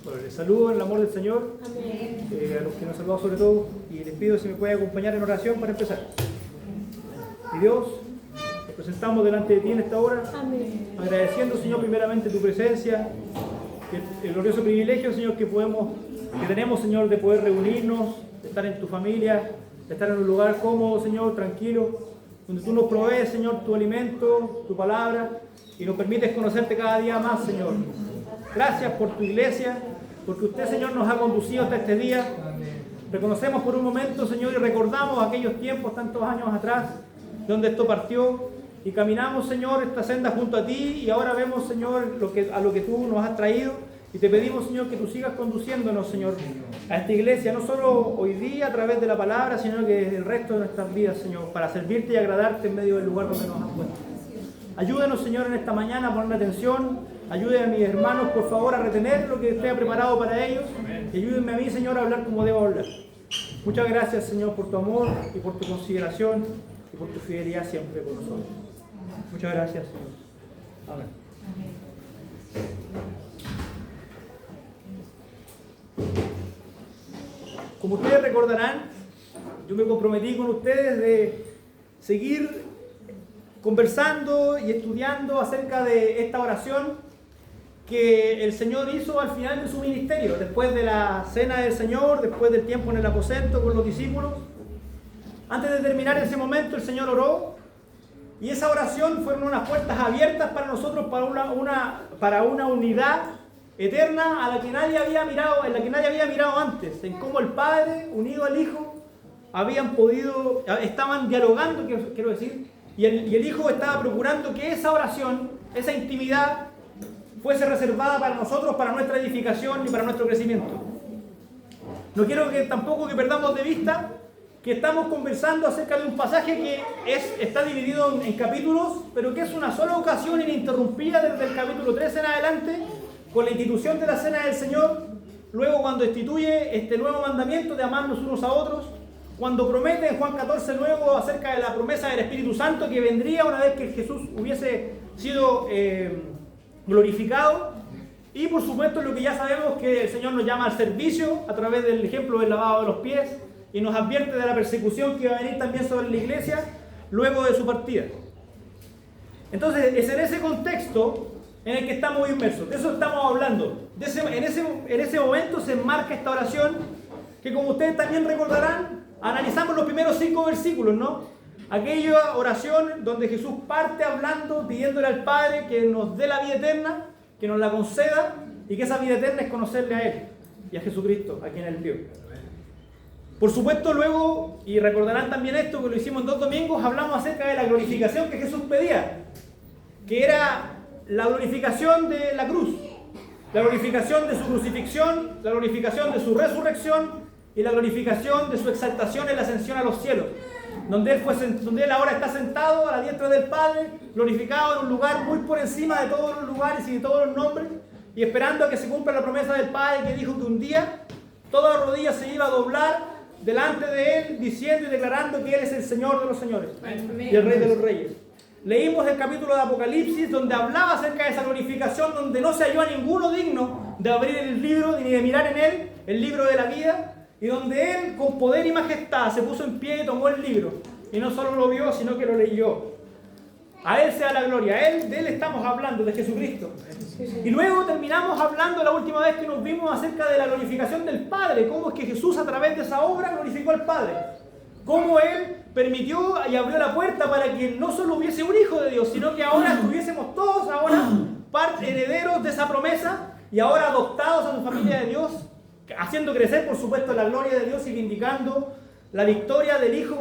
Bueno, les saludo en el amor del Señor, a los que nos saludamos sobre todo, y les pido si me puede acompañar en oración para empezar. Y Dios, nos presentamos delante de ti en esta hora, agradeciendo, Señor, primeramente tu presencia, el glorioso privilegio, Señor, que tenemos, Señor, de poder reunirnos, de estar en tu familia, de estar en un lugar cómodo, Señor, tranquilo, donde tú nos provees, Señor, tu alimento, tu palabra, y nos permites conocerte cada día más, Señor. Gracias por tu iglesia, porque usted, Señor, nos ha conducido hasta este día. Reconocemos por un momento, Señor, y recordamos aquellos tiempos, tantos años atrás, donde esto partió, y caminamos, Señor, esta senda junto a ti, y ahora vemos, Señor, a lo que tú nos has traído, y te pedimos, Señor, que tú sigas conduciéndonos, Señor, a esta iglesia, no solo hoy día a través de la palabra, sino que el resto de nuestras vidas, Señor, para servirte y agradarte en medio del lugar donde nos has puesto. Ayúdenos, Señor, en esta mañana a poner atención. Ayude a mis hermanos, por favor, a retener lo que usted ha preparado para ellos. Y ayúdenme a mí, Señor, a hablar como debo hablar. Muchas gracias, Señor, por tu amor y por tu consideración y por tu fidelidad siempre con nosotros. Muchas gracias, Señor. Amén. Como ustedes recordarán, yo me comprometí con ustedes de seguir conversando y estudiando acerca de esta oración que el Señor hizo al final de su ministerio, después de la cena del Señor, después del tiempo en el aposento con los discípulos. Antes de terminar ese momento, el Señor oró, y esa oración fueron unas puertas abiertas para nosotros, para una unidad eterna a la que nadie había mirado, en la que nadie había mirado antes, en cómo el Padre unido al Hijo estaban dialogando, quiero decir, y el Hijo estaba procurando que esa oración, esa intimidad, fuese reservada para nosotros, para nuestra edificación y para nuestro crecimiento. No quiero tampoco que perdamos de vista que estamos conversando acerca de un pasaje que está dividido en capítulos, pero que es una sola ocasión ininterrumpida desde el capítulo 13 en adelante, con la institución de la Cena del Señor, luego cuando instituye este nuevo mandamiento de amarnos unos a otros, cuando promete en Juan 14 luego acerca de la promesa del Espíritu Santo que vendría una vez que Jesús hubiese sido glorificado, y por supuesto lo que ya sabemos, que el Señor nos llama al servicio a través del ejemplo del lavado de los pies, y nos advierte de la persecución que va a venir también sobre la iglesia luego de su partida. Entonces es en ese contexto en el que estamos inmersos, de eso estamos hablando. En ese momento se enmarca esta oración que, como ustedes también recordarán, analizamos los primeros 5 versículos, ¿no? Aquella oración donde Jesús parte hablando, pidiéndole al Padre que nos dé la vida eterna, que nos la conceda, y que esa vida eterna es conocerle a Él y a Jesucristo, a quien Él dio. Por supuesto, luego, y recordarán también esto, que lo hicimos en 2 domingos, hablamos acerca de la glorificación que Jesús pedía, que era la glorificación de la cruz, la glorificación de su crucifixión, la glorificación de su resurrección y la glorificación de su exaltación en la ascensión a los cielos, donde él ahora está sentado a la diestra del Padre, glorificado en un lugar muy por encima de todos los lugares y de todos los nombres, y esperando a que se cumpla la promesa del Padre, que dijo que un día toda rodilla se iba a doblar delante de Él, diciendo y declarando que Él es el Señor de los señores y el Rey de los reyes. Leímos el capítulo de Apocalipsis, donde hablaba acerca de esa glorificación, donde no se halló a ninguno digno de abrir el libro ni de mirar en él el libro de la vida, y donde Él, con poder y majestad, se puso en pie y tomó el libro, y no solo lo vio, sino que lo leyó. A Él sea la gloria. De Él estamos hablando, de Jesucristo. Y luego terminamos hablando la última vez que nos vimos acerca de la glorificación del Padre, cómo es que Jesús a través de esa obra glorificó al Padre, cómo Él permitió y abrió la puerta para que no solo hubiese un Hijo de Dios, sino que ahora estuviésemos todos herederos de esa promesa, y ahora adoptados a su familia de Dios, haciendo crecer, por supuesto, la gloria de Dios y vindicando la victoria del Hijo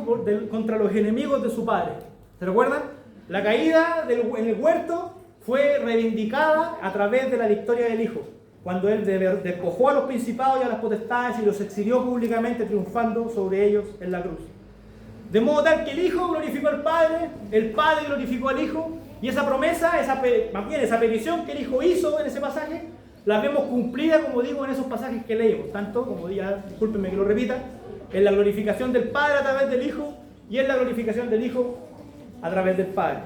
contra los enemigos de su Padre. ¿Se recuerdan? La caída en el huerto fue reivindicada a través de la victoria del Hijo, cuando Él despojó a los principados y a las potestades y los exilió públicamente, triunfando sobre ellos en la cruz. De modo tal que el Hijo glorificó al Padre, el Padre glorificó al Hijo, y esa promesa, esa petición que el Hijo hizo en ese pasaje, la vemos cumplida, como digo, en esos pasajes que leímos, tanto, como ya, discúlpenme que lo repita, en la glorificación del Padre a través del Hijo, y en la glorificación del Hijo a través del Padre.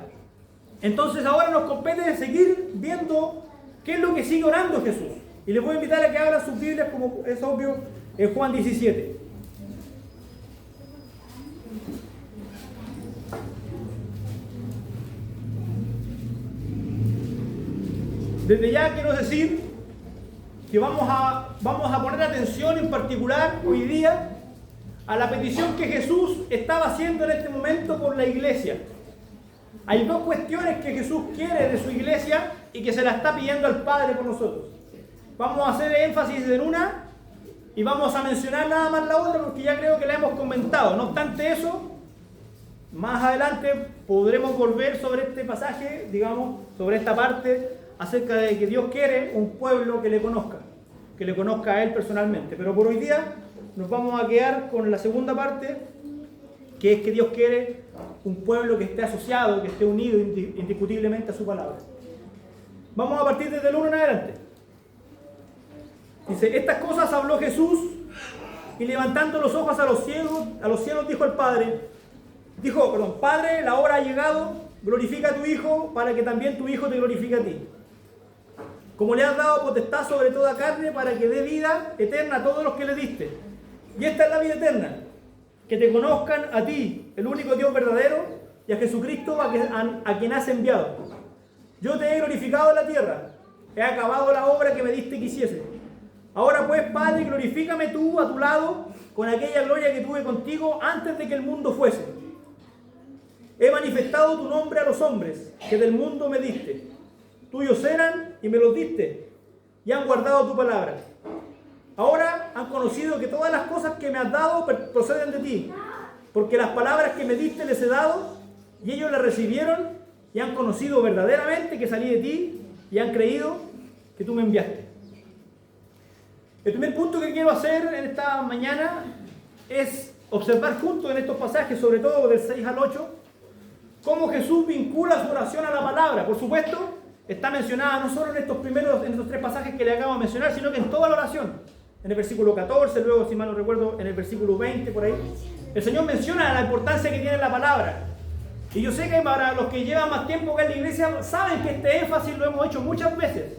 Entonces ahora nos compete seguir viendo qué es lo que sigue orando Jesús. Y les voy a invitar a que abran sus Biblias, como es obvio, en Juan 17. Desde ya quiero decir que vamos a poner atención en particular hoy día a la petición que Jesús estaba haciendo en este momento por la iglesia. Hay dos cuestiones que Jesús quiere de su iglesia y que se la está pidiendo al Padre por nosotros. Vamos a hacer énfasis en una y vamos a mencionar nada más la otra porque ya creo que la hemos comentado. No obstante eso, más adelante podremos volver sobre este pasaje, digamos, sobre esta parte acerca de que Dios quiere un pueblo que le conozca a Él personalmente. Pero por hoy día nos vamos a quedar con la segunda parte, que es que Dios quiere un pueblo que esté asociado, que esté unido indiscutiblemente a su palabra. Vamos a partir desde el 1 en adelante. Dice, estas cosas habló Jesús y levantando los ojos a los cielos dijo al Padre, Padre, la hora ha llegado, glorifica a tu Hijo para que también tu Hijo te glorifique a ti. Como le has dado potestad sobre toda carne para que dé vida eterna a todos los que le diste. Y esta es la vida eterna, que te conozcan a ti, el único Dios verdadero, y a Jesucristo a quien has enviado. Yo te he glorificado en la tierra, he acabado la obra que me diste que hiciese. Ahora pues, Padre, glorifícame tú a tu lado con aquella gloria que tuve contigo antes de que el mundo fuese. He manifestado tu nombre a los hombres que del mundo me diste. Tuyos eran y me los diste, y han guardado tu palabra. Ahora han conocido que todas las cosas que me has dado proceden de ti, porque las palabras que me diste les he dado, y ellos las recibieron, y han conocido verdaderamente que salí de ti, y han creído que tú me enviaste. El primer punto que quiero hacer en esta mañana es observar juntos en estos pasajes, sobre todo del 6 al 8, cómo Jesús vincula su oración a la palabra. Por supuesto, está mencionada no solo en estos tres pasajes que le acabo de mencionar, sino que en toda la oración. En el versículo 14, luego, si mal no recuerdo, en el versículo 20, por ahí. El Señor menciona la importancia que tiene la palabra. Y yo sé que para los que llevan más tiempo acá en la iglesia, saben que este énfasis lo hemos hecho muchas veces,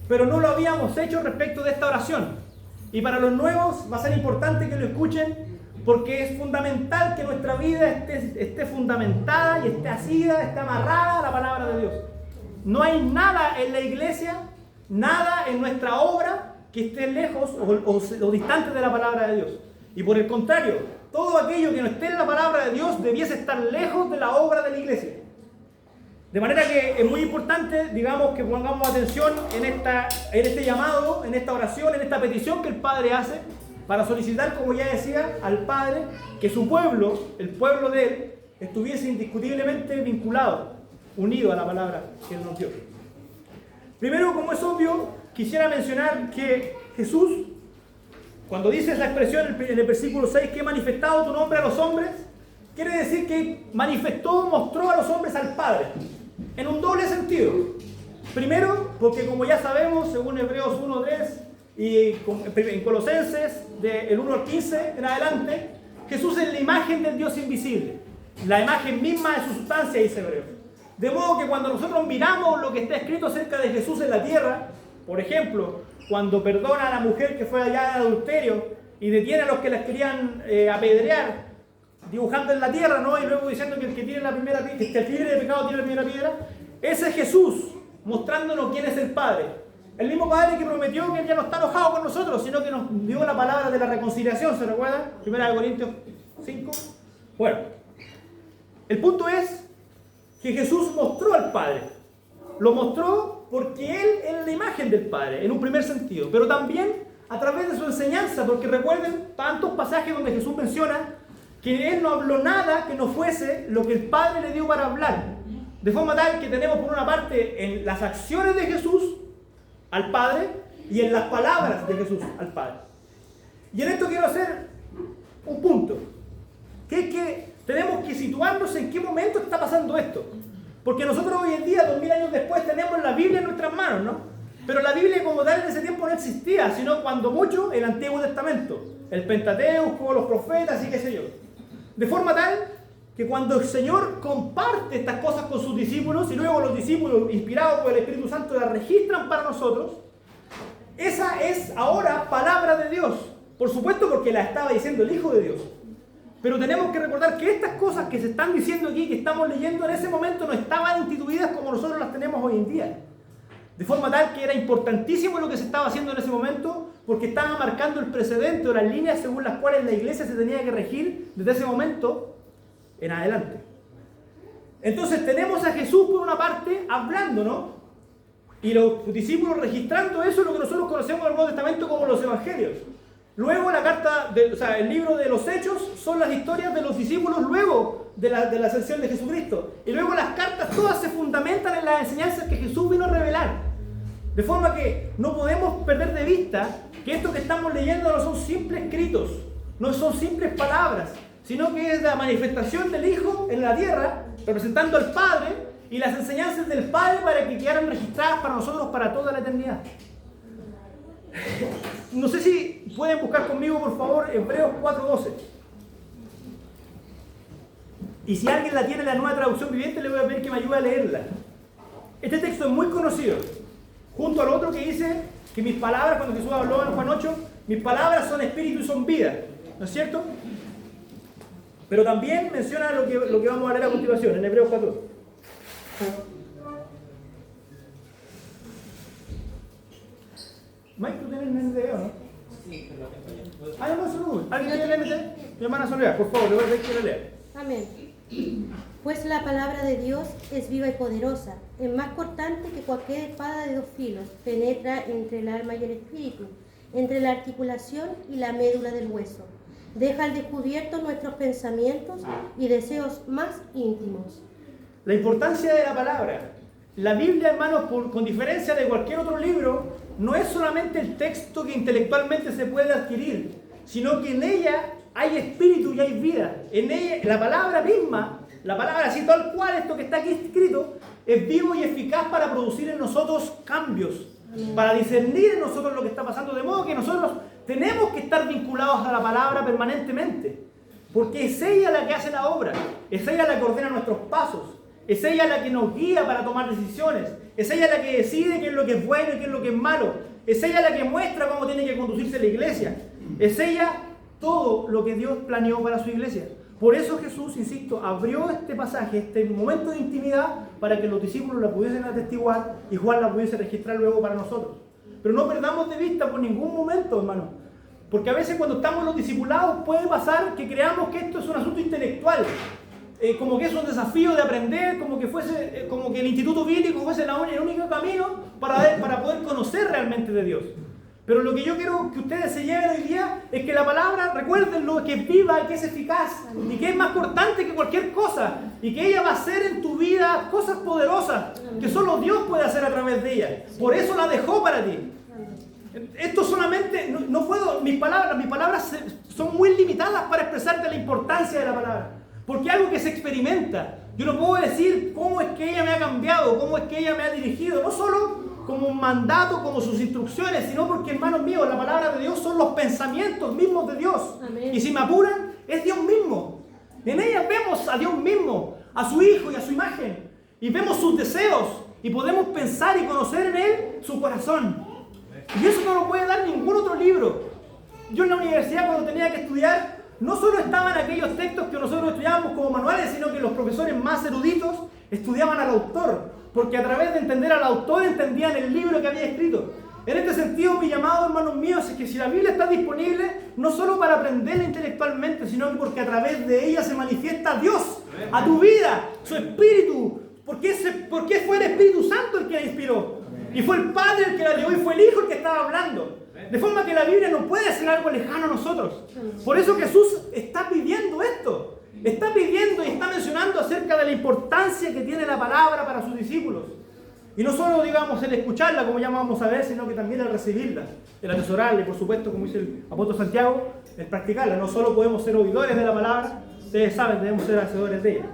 pero no lo habíamos hecho respecto de esta oración. Y para los nuevos va a ser importante que lo escuchen, porque es fundamental que nuestra vida esté fundamentada y esté asida, esté amarrada a la palabra de Dios. No hay nada en la iglesia, nada en nuestra obra que esté lejos o distante de la palabra de Dios. Y por el contrario, todo aquello que no esté en la palabra de Dios debiese estar lejos de la obra de la iglesia. De manera que es muy importante, digamos, que pongamos atención en este llamado, en esta oración, en esta petición que el Padre hace para solicitar, como ya decía, al Padre que su pueblo, el pueblo de Él, estuviese indiscutiblemente vinculado, unido a la palabra que Él nos dio. Primero, como es obvio, quisiera mencionar que Jesús, cuando dice esa expresión en el versículo 6, que he manifestado tu nombre a los hombres, quiere decir que manifestó, mostró a los hombres al Padre, en un doble sentido. Primero, porque como ya sabemos, según Hebreos 1:3 y en Colosenses, del 1 al 15 en adelante, Jesús es la imagen del Dios invisible, la imagen misma de su sustancia, dice Hebreos. De modo que cuando nosotros miramos lo que está escrito acerca de Jesús en la tierra, por ejemplo, cuando perdona a la mujer que fue allá en adulterio y detiene a los que las querían apedrear, dibujando en la tierra, ¿no? Y luego diciendo que el que tiene la primera piedra, que el libre de pecado tiene la primera piedra, ese es Jesús, mostrándonos quién es el Padre. El mismo Padre que prometió que Él ya no está enojado con nosotros, sino que nos dio la palabra de la reconciliación, ¿se recuerdan? 1 Corintios 5. Bueno, el punto es que Jesús mostró al Padre. Lo mostró porque Él era la imagen del Padre, en un primer sentido, pero también a través de su enseñanza, porque recuerden tantos pasajes donde Jesús menciona que Él no habló nada que no fuese lo que el Padre le dio para hablar. De forma tal que tenemos por una parte en las acciones de Jesús al Padre y en las palabras de Jesús al Padre. Y en esto quiero hacer un punto, que es que tenemos que situarnos en qué momento está pasando esto. Porque nosotros hoy en día, 2000 años después, tenemos la Biblia en nuestras manos, ¿no? Pero la Biblia como tal en ese tiempo no existía, sino cuando mucho el Antiguo Testamento, el Pentateuco, los profetas y qué sé yo. De forma tal que cuando el Señor comparte estas cosas con sus discípulos y luego los discípulos, inspirados por el Espíritu Santo, las registran para nosotros, Esa es ahora palabra de Dios. Por supuesto, porque la estaba diciendo el Hijo de Dios. Pero tenemos que recordar que estas cosas que se están diciendo aquí, que estamos leyendo en ese momento, no estaban instituidas como nosotros las tenemos hoy en día. De forma tal que era importantísimo lo que se estaba haciendo en ese momento, porque estaba marcando el precedente o las líneas según las cuales la iglesia se tenía que regir desde ese momento en adelante. Entonces tenemos a Jesús por una parte hablándonos y los discípulos registrando eso, lo que nosotros conocemos en el Nuevo Testamento como los evangelios. Luego el libro de los Hechos son las historias de los discípulos luego de la ascensión de Jesucristo. Y luego las cartas todas se fundamentan en las enseñanzas que Jesús vino a revelar. De forma que no podemos perder de vista que esto que estamos leyendo no son simples escritos, no son simples palabras, sino que es la manifestación del Hijo en la tierra, representando al Padre, y las enseñanzas del Padre para que quedaran registradas para nosotros para toda la eternidad. No sé si pueden buscar conmigo, por favor, Hebreos 4:12. Y si alguien la tiene en la Nueva Traducción Viviente, le voy a pedir que me ayude a leerla. Este texto es muy conocido, junto al otro que dice que mis palabras, cuando Jesús habló en Juan 8, mis palabras son espíritu y son vida, ¿no es cierto? Pero también menciona lo que vamos a leer a continuación, en Hebreos 4. Mike, ¿tú tienes el NDE o no? Sí, pero lo tengo yo. Ah, no, solo. ¿Alguien tiene el NDE? Mi hermana Soledad, por favor, le voy a pedir que lo lea. Amén. Pues la palabra de Dios es viva y poderosa, es más cortante que cualquier espada de 2 filos, penetra entre el alma y el espíritu, entre la articulación y la médula del hueso. Deja al descubierto nuestros pensamientos y deseos más íntimos. La importancia de la palabra. La Biblia, hermanos, con diferencia de cualquier otro libro, no es solamente el texto que intelectualmente se puede adquirir, sino que en ella hay espíritu y hay vida. En ella, la palabra misma, la palabra así tal cual, esto que está aquí escrito, es vivo y eficaz para producir en nosotros cambios, para discernir en nosotros lo que está pasando, de modo que nosotros tenemos que estar vinculados a la palabra permanentemente, porque es ella la que hace la obra, es ella la que ordena nuestros pasos, es ella la que nos guía para tomar decisiones, es ella la que decide qué es lo que es bueno y qué es lo que es malo, es ella la que muestra cómo tiene que conducirse la iglesia, es ella todo lo que Dios planeó para su iglesia. Por eso Jesús, insisto, abrió este pasaje, este momento de intimidad, para que los discípulos la pudiesen atestiguar y Juan la pudiese registrar luego para nosotros. Pero no perdamos de vista por ningún momento, hermano, porque a veces cuando estamos los discipulados puede pasar que creamos que esto es un asunto intelectual, como que es un desafío de aprender, como que el instituto bíblico fuese el único camino para poder conocer realmente de Dios. Pero lo que yo quiero que ustedes se lleven hoy día es que la palabra, recuérdenlo, que es viva y que es eficaz y que es más cortante que cualquier cosa y que ella va a hacer en tu vida cosas poderosas que solo Dios puede hacer a través de ella. Por eso la dejó para ti. Esto solamente, no puedo, mis palabras son muy limitadas para expresarte la importancia de la palabra, porque es algo que se experimenta. Yo no puedo decir cómo es que ella me ha cambiado, cómo es que ella me ha dirigido, no solo como un mandato, como sus instrucciones, sino porque, hermanos míos, la palabra de Dios son los pensamientos mismos de Dios. Amén. Y si me apuran, es Dios mismo. En ella vemos a Dios mismo, a su Hijo y a su imagen, y vemos sus deseos, y podemos pensar y conocer en Él su corazón. Y eso no lo puede dar ningún otro libro. Yo en la universidad, cuando tenía que estudiar, no solo estaban aquellos textos que nosotros estudiábamos como manuales, sino que los profesores más eruditos estudiaban al autor, porque a través de entender al autor entendían el libro que había escrito. En este sentido, mi llamado, hermanos míos, es que si la Biblia está disponible, no solo para aprenderla intelectualmente, sino que porque a través de ella se manifiesta Dios a tu vida, su Espíritu, porque fue el Espíritu Santo el que la inspiró, y fue el Padre el que la dio, y fue el Hijo el que estaba hablando. De forma que la Biblia no puede ser algo lejano a nosotros. Por eso Jesús está pidiendo esto. Está pidiendo y está mencionando acerca de la importancia que tiene la palabra para sus discípulos. Y no solo, digamos, el escucharla, como ya vamos a ver, sino que también el recibirla, el atesorarla y, por supuesto, como dice el apóstol Santiago, el practicarla. No solo podemos ser oidores de la palabra, ustedes saben, debemos ser hacedores de ella.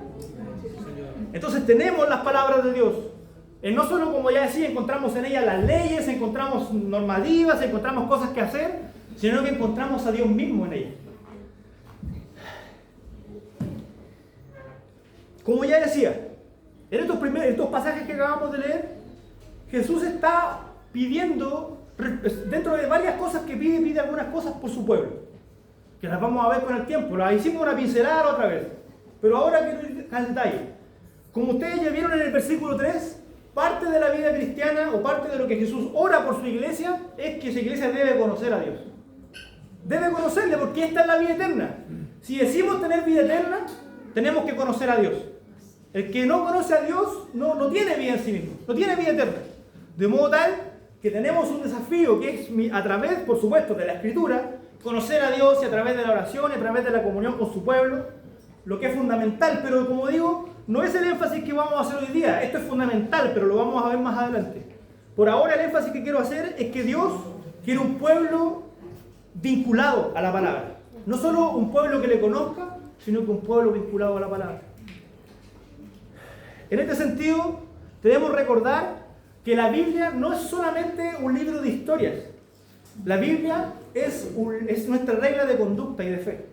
Entonces tenemos las palabras de Dios. No solo, como ya decía, encontramos en ella las leyes, encontramos normativas, encontramos cosas que hacer, sino que encontramos a Dios mismo en ella. Como ya decía, en estos pasajes que acabamos de leer, Jesús está pidiendo dentro de varias cosas que pide algunas cosas por su pueblo, que las vamos a ver con el tiempo. Las hicimos una pincelada la otra vez, pero ahora quiero ir al detalle. Como ustedes ya vieron en el versículo 3, parte de la vida cristiana o parte de lo que Jesús ora por su iglesia es que su iglesia debe conocer a Dios. Debe conocerle, porque esta es la vida eterna. Si decimos tener vida eterna, tenemos que conocer a Dios. El que no conoce a Dios no tiene vida en sí mismo, no tiene vida eterna. De modo tal que tenemos un desafío que es a través, por supuesto, de la Escritura, conocer a Dios y a través de la oración y a través de la comunión con su pueblo, lo que es fundamental. Pero como digo, no es el énfasis que vamos a hacer hoy día. Esto es fundamental, pero lo vamos a ver más adelante. Por ahora el énfasis que quiero hacer es que Dios quiere un pueblo vinculado a la palabra. No solo un pueblo que le conozca, sino que un pueblo vinculado a la palabra. En este sentido, debemos recordar que la Biblia no es solamente un libro de historias. La Biblia es nuestra regla de conducta y de fe.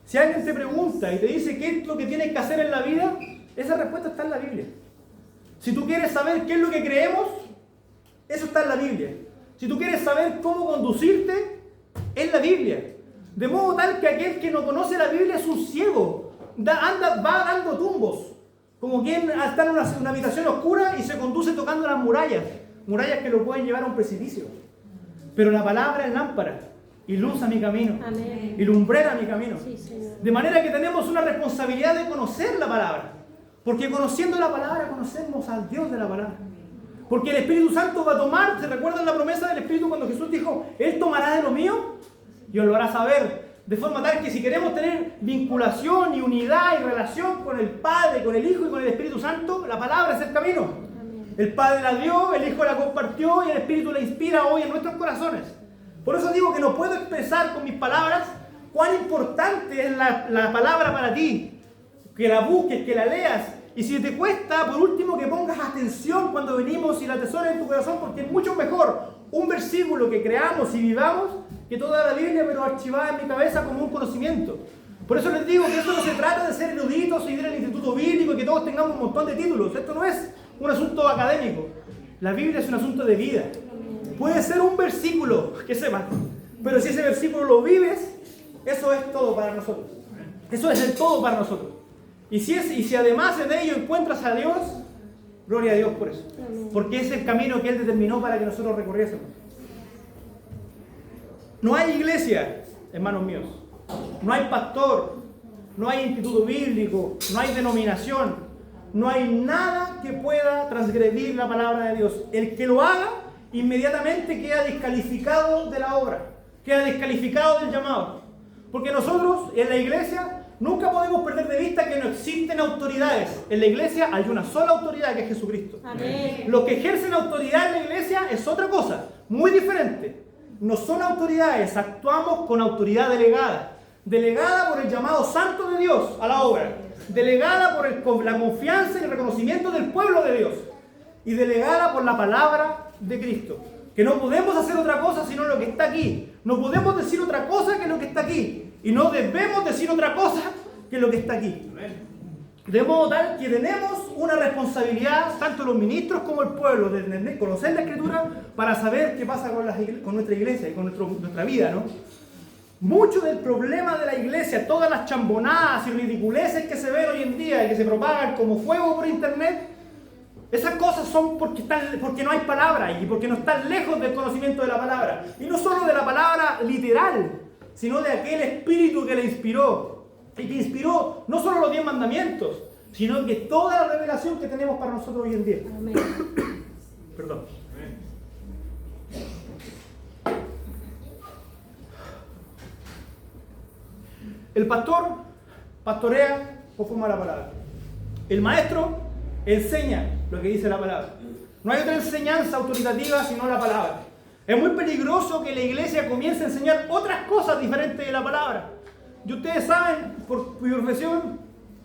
Si alguien te pregunta y te dice qué es lo que tienes que hacer en la vida, esa respuesta está en la Biblia. Si tú quieres saber qué es lo que creemos, eso está en la Biblia. Si tú quieres saber cómo conducirte, es la Biblia. De modo tal que aquel que no conoce la Biblia es un ciego. Va dando tumbos. Como quien está en una habitación oscura y se conduce tocando las murallas. Murallas que lo pueden llevar a un precipicio. Pero la palabra es lámpara y luz a mi camino. Amén. Y lumbrera a mi camino. Sí, Señor. De manera que tenemos una responsabilidad de conocer la palabra. Porque conociendo la palabra conocemos al Dios de la palabra. Porque el Espíritu Santo va a tomar, ¿se recuerdan la promesa del Espíritu cuando Jesús dijo, Él tomará de lo mío y os lo hará saber? De forma tal que si queremos tener vinculación y unidad y relación con el Padre, con el Hijo y con el Espíritu Santo, la palabra es el camino. Amén. El Padre la dio, el Hijo la compartió y el Espíritu la inspira hoy en nuestros corazones. Por eso digo que no puedo expresar con mis palabras cuán importante es la palabra para ti. Que la busques, que la leas. Y si te cuesta, por último, que pongas atención cuando venimos y la atesores en tu corazón, porque es mucho mejor un versículo que creamos y vivamos que toda la Biblia, pero archivada en mi cabeza como un conocimiento. Por eso les digo que esto no se trata de ser eruditos y ir al instituto bíblico y que todos tengamos un montón de títulos. Esto no es un asunto académico. La Biblia es un asunto de vida. Puede ser un versículo que sepas, pero si ese versículo lo vives, eso es todo para nosotros. Eso es el todo para nosotros. Y si además en ello encuentras a Dios, gloria a Dios por eso. Porque es el camino que Él determinó para que nosotros recorriésemos. No hay iglesia, hermanos míos. No hay pastor. No hay instituto bíblico. No hay denominación. No hay nada que pueda transgredir la palabra de Dios. El que lo haga, inmediatamente queda descalificado de la obra. Queda descalificado del llamado. Porque nosotros en la iglesia nunca podemos perder de vista que no existen autoridades. En la iglesia hay una sola autoridad, que es Jesucristo. Amén. Los que ejercen autoridad en la iglesia es otra cosa, muy diferente. No son autoridades, actuamos con autoridad delegada. Delegada por el llamado santo de Dios a la obra. Delegada por la confianza y el reconocimiento del pueblo de Dios. Y delegada por la palabra de Cristo. Que no podemos hacer otra cosa sino lo que está aquí. No podemos decir otra cosa que lo que está aquí. Y no debemos decir otra cosa que lo que está aquí. De modo tal que tenemos una responsabilidad, tanto los ministros como el pueblo, de conocer la Escritura para saber qué pasa con nuestra iglesia y con nuestra vida, ¿no? Mucho del problema de la iglesia, todas las chambonadas y ridiculeces que se ven hoy en día y que se propagan como fuego por internet, esas cosas son porque no hay palabra y porque no están lejos del conocimiento de la palabra. Y no solo de la palabra literal, sino de aquel espíritu que le inspiró. Y que inspiró no solo los 10 mandamientos, sino que toda la revelación que tenemos para nosotros hoy en día. Amén. Perdón. El pastor pastorea conforme a la palabra. El maestro enseña lo que dice la palabra. No hay otra enseñanza autoritativa sino la palabra. Es muy peligroso que la iglesia comience a enseñar otras cosas diferentes de la palabra. Y ustedes saben, por mi profesión,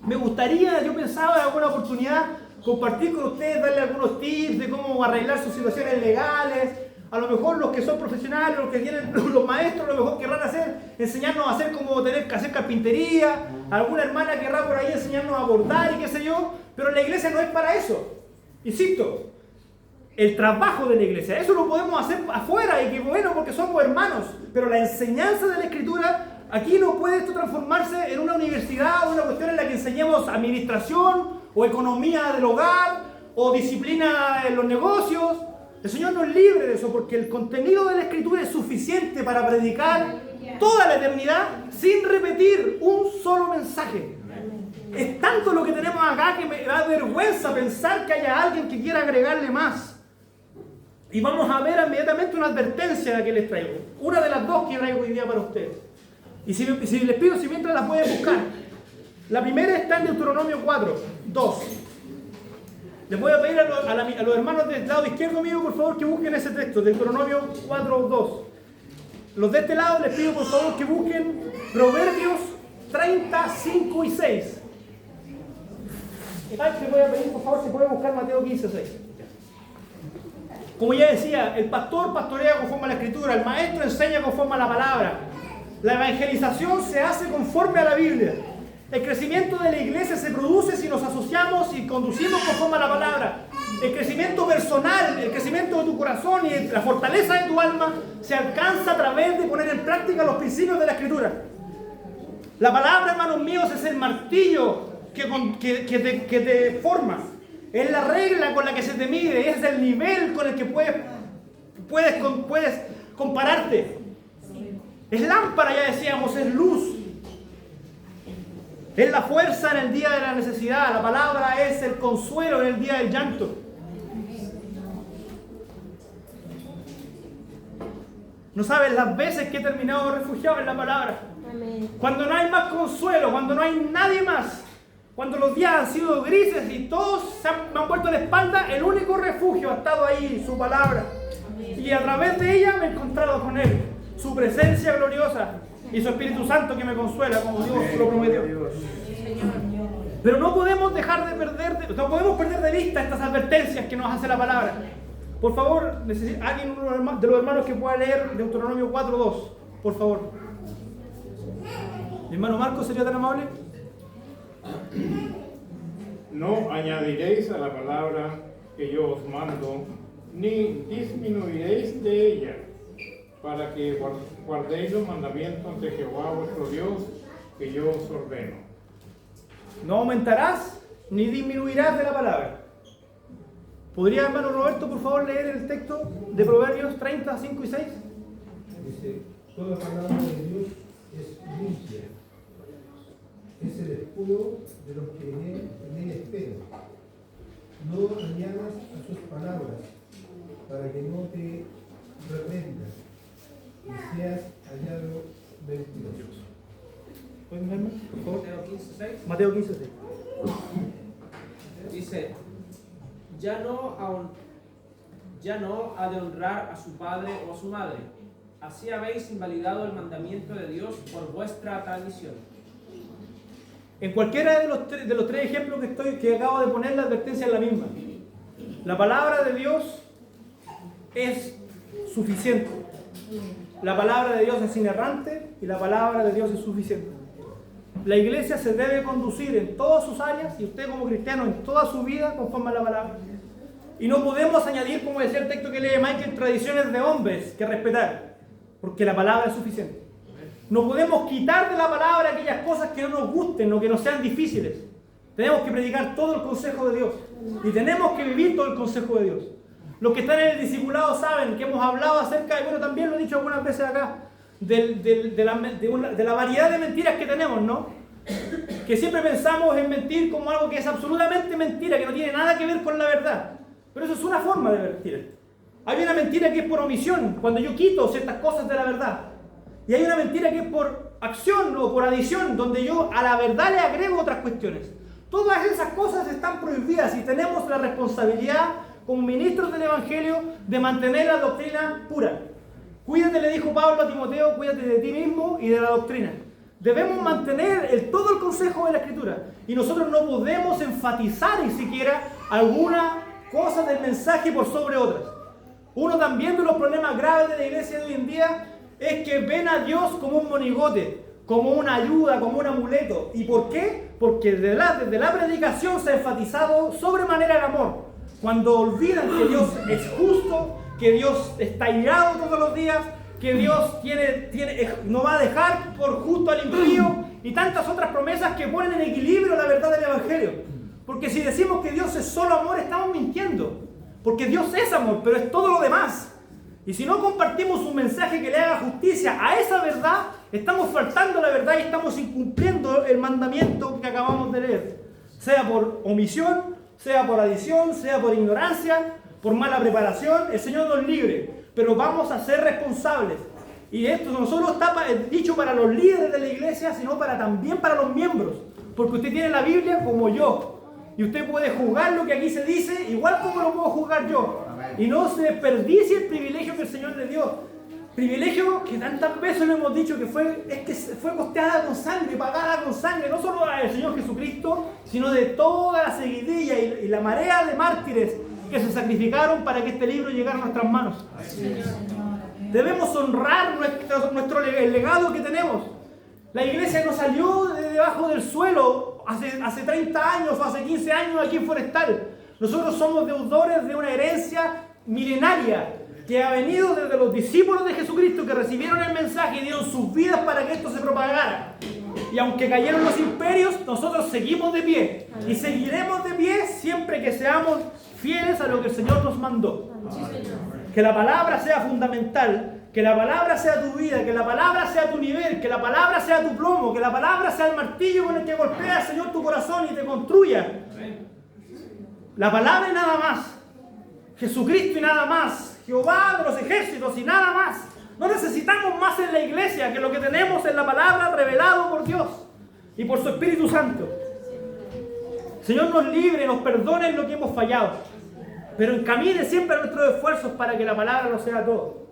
me gustaría, yo pensaba en alguna oportunidad, compartir con ustedes, darle algunos tips de cómo arreglar sus situaciones legales. A lo mejor los que son profesionales, los que tienen los maestros, a lo mejor querrán enseñarnos a hacer como tener que hacer carpintería. Alguna hermana querrá por ahí enseñarnos a bordar y qué sé yo. Pero la iglesia no es para eso. Insisto, el trabajo de la iglesia. Eso lo podemos hacer afuera y que bueno, porque somos hermanos. Pero la enseñanza de la Escritura, aquí no puede esto transformarse en una universidad o una cuestión en la que enseñemos administración o economía del hogar o disciplina en los negocios. El Señor nos libre de eso, porque el contenido de la Escritura es suficiente para predicar toda la eternidad sin repetir un solo mensaje. Es tanto lo que tenemos acá que me da vergüenza pensar que haya alguien que quiera agregarle más. Y vamos a ver inmediatamente una advertencia que les traigo. Una de las dos que traigo hoy día para ustedes. Y si les pido, si mientras las pueden buscar. La primera está en Deuteronomio 4, 2. Les voy a pedir a los hermanos del lado izquierdo mío, por favor, que busquen ese texto, Deuteronomio 4, 2. Los de este lado les pido, por favor, que busquen Proverbios 30, 5 y 6. Les voy a pedir, por favor, si pueden buscar Mateo 15, 6. Como ya decía, el pastor pastorea conforme a la Escritura, el maestro enseña conforme a la palabra. La evangelización se hace conforme a la Biblia. El crecimiento de la iglesia se produce si nos asociamos y conducimos conforme a la palabra. El crecimiento personal, el crecimiento de tu corazón y la fortaleza de tu alma se alcanza a través de poner en práctica los principios de la Escritura. La palabra, hermanos míos, es el martillo que te forma. Es la regla con la que se te mide, es el nivel con el que puedes compararte. Es lámpara, ya decíamos, es luz. Es la fuerza en el día de la necesidad. La palabra es el consuelo en el día del llanto. No sabes las veces que he terminado refugiado en la palabra. Amén. Cuando no hay más consuelo, cuando no hay nadie más, cuando los días han sido grises y todos me han vuelto la espalda, el único refugio ha estado ahí, su palabra. Y a través de ella me he encontrado con Él, su presencia gloriosa y su Espíritu Santo que me consuela, como Dios lo prometió. Pero no podemos no podemos perder de vista estas advertencias que nos hace la palabra. Por favor, alguien de los hermanos que pueda leer Deuteronomio 4:2, por favor. Mi hermano Marcos, ¿sería tan amable? No añadiréis a la palabra que yo os mando, ni disminuiréis de ella, para que guardéis los mandamientos de Jehová vuestro Dios, que yo os ordeno. No aumentarás ni disminuirás de la palabra. ¿Podría, hermano Roberto, por favor, leer el texto de Proverbios 30, 5 y 6? Dice, toda palabra de Dios es limpia. Es el escudo de los que en él esperan. No añadas a sus palabras, para que no te reprendas y seas hallado mentiroso. ¿Pueden verme, por favor? Mateo 15:6. Mateo 15, 6. Dice, ya no ha de honrar a su padre o a su madre. Así habéis invalidado el mandamiento de Dios por vuestra tradición. En cualquiera de los tres ejemplos que acabo de poner, la advertencia es la misma. La palabra de Dios es suficiente. La palabra de Dios es inerrante y la palabra de Dios es suficiente. La iglesia se debe conducir en todas sus áreas y usted como cristiano en toda su vida conforme a la palabra. Y no podemos añadir, como decía el texto que lee Michael, tradiciones de hombres que respetar, porque la palabra es suficiente. No podemos quitar de la palabra aquellas cosas que no nos gusten o que no sean difíciles. Tenemos que predicar todo el consejo de Dios y tenemos que vivir todo el consejo de Dios. Los que están en el discipulado saben que hemos hablado acerca, y bueno, también lo he dicho algunas veces acá, de la variedad de mentiras que tenemos, ¿no? Que siempre pensamos en mentir como algo que es absolutamente mentira, que no tiene nada que ver con la verdad. Pero eso es una forma de mentir. Hay una mentira que es por omisión, cuando yo quito ciertas cosas de la verdad. Y hay una mentira que es por acción o por adición, donde yo a la verdad le agrego otras cuestiones. Todas esas cosas están prohibidas y tenemos la responsabilidad como ministros del Evangelio de mantener la doctrina pura. Cuídate, le dijo Pablo a Timoteo, cuídate de ti mismo y de la doctrina. Debemos mantener todo el consejo de la Escritura. Y nosotros no podemos enfatizar ni siquiera alguna cosa del mensaje por sobre otras. Uno también de los problemas graves de la iglesia de hoy en día es que ven a Dios como un monigote, como una ayuda, como un amuleto. ¿Y por qué? Porque desde la predicación se ha enfatizado sobremanera el amor. cuando olvidan que Dios es justo, que Dios está irado todos los días, que Dios no va a dejar por justo al impío y tantas otras promesas que ponen en equilibrio la verdad del Evangelio. Porque si decimos que Dios es solo amor, estamos mintiendo. Porque Dios es amor, pero es todo lo demás. Y si no compartimos un mensaje que le haga justicia a esa verdad, estamos faltando la verdad y estamos incumpliendo el mandamiento que acabamos de leer. Sea por omisión, sea por adición, sea por ignorancia, por mala preparación, el Señor nos libre. Pero vamos a ser responsables. Y esto no solo está dicho para los líderes de la iglesia, sino también para los miembros. Porque usted tiene la Biblia como yo. Y usted puede juzgar lo que aquí se dice, igual como lo puedo juzgar yo. Y no se desperdicie el privilegio que el Señor le dio. Privilegio que tantas veces le hemos dicho que fue costeada con sangre, pagada con sangre, no solo del Señor Jesucristo, sino de toda la seguidilla y la marea de mártires que se sacrificaron para que este libro llegara a nuestras manos. Debemos honrar el legado que tenemos. La iglesia no salió de debajo del suelo hace 30 años o hace 15 años aquí en Forestal. Nosotros somos deudores de una herencia milenaria que ha venido desde los discípulos de Jesucristo que recibieron el mensaje y dieron sus vidas para que esto se propagara. Y aunque cayeron los imperios, nosotros seguimos de pie. Y seguiremos de pie siempre que seamos fieles a lo que el Señor nos mandó. Que la palabra sea fundamental, que la palabra sea tu vida, que la palabra sea tu nivel, que la palabra sea tu plomo, que la palabra sea el martillo con el que golpea, Señor, tu corazón y te construya. La palabra y nada más. Jesucristo y nada más. Jehová de los ejércitos y nada más. No necesitamos más en la iglesia que lo que tenemos en la palabra revelado por Dios y por su Espíritu Santo. Señor, nos libre, nos perdone en lo que hemos fallado, pero encamine siempre nuestros esfuerzos para que la palabra lo sea todo.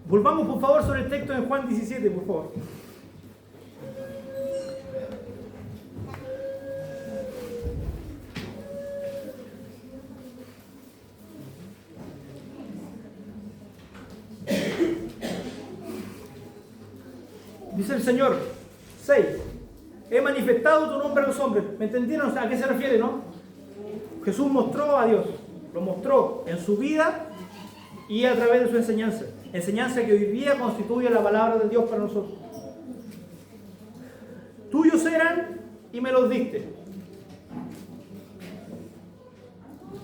Volvamos por favor sobre el texto de Juan 17, por favor. Dice el Señor, 6. He manifestado tu nombre a los hombres. ¿Me entendieron a qué se refiere, no? Jesús mostró a Dios. Lo mostró en su vida y a través de su enseñanza. Enseñanza que hoy día constituye la palabra de Dios para nosotros. Tuyos eran y me los diste.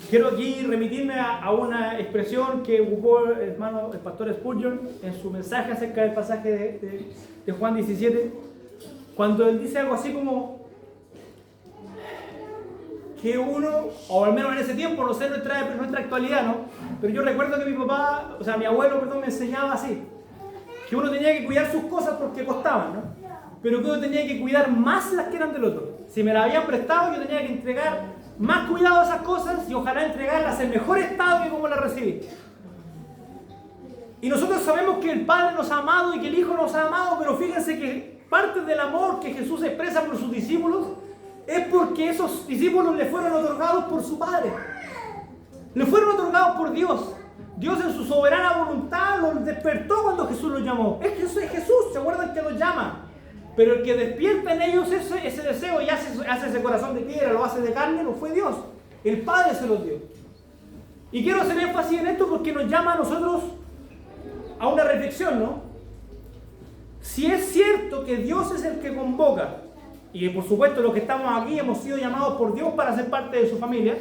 Quiero aquí remitirme a una expresión que ocupó el pastor Spurgeon en su mensaje acerca del pasaje de Juan 17, cuando él dice algo así como que uno, o al menos en ese tiempo, no sé en nuestra actualidad, ¿no? Pero yo recuerdo que mi abuelo, me enseñaba así, que uno tenía que cuidar sus cosas porque costaban, ¿no? Pero que uno tenía que cuidar más las que eran del otro. Si me las habían prestado, yo tenía que entregar más cuidado a esas cosas y ojalá entregarlas en mejor estado que como las recibí. Y nosotros sabemos que el Padre nos ha amado y que el Hijo nos ha amado, pero fíjense que parte del amor que Jesús expresa por sus discípulos es porque esos discípulos le fueron otorgados por su Padre. Le fueron otorgados por Dios. Dios en su soberana voluntad los despertó cuando Jesús los llamó. Es Jesús, ¿se acuerdan que los llama? Pero el que despierta en ellos ese deseo y hace ese corazón de piedra, lo hace de carne, no fue Dios. El Padre se los dio. Y quiero hacer énfasis en esto porque nos llama a nosotros a una reflexión, ¿no? Si es cierto que Dios es el que convoca, y por supuesto los que estamos aquí hemos sido llamados por Dios para ser parte de su familia,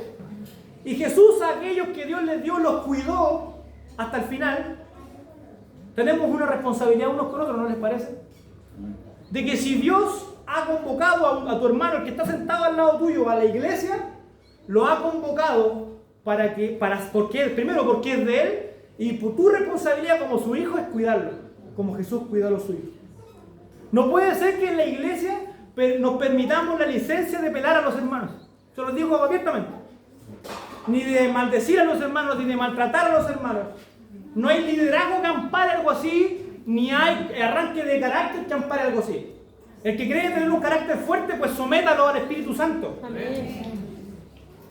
y Jesús a aquellos que Dios les dio los cuidó hasta el final, tenemos una responsabilidad unos con otros, ¿no les parece? De que si Dios ha convocado a tu hermano, el que está sentado al lado tuyo, a la iglesia, lo ha convocado primero porque es de él, y por tu responsabilidad como su hijo es cuidarlo, como Jesús cuidó a los suyos. No puede ser que en la iglesia nos permitamos la licencia de pelar a los hermanos. Se los digo abiertamente. Ni de maldecir a los hermanos, ni de maltratar a los hermanos. No hay liderazgo que ampare algo así, ni hay arranque de carácter que ampare algo así. El que cree tener un carácter fuerte, pues sométalo al Espíritu Santo. Amén.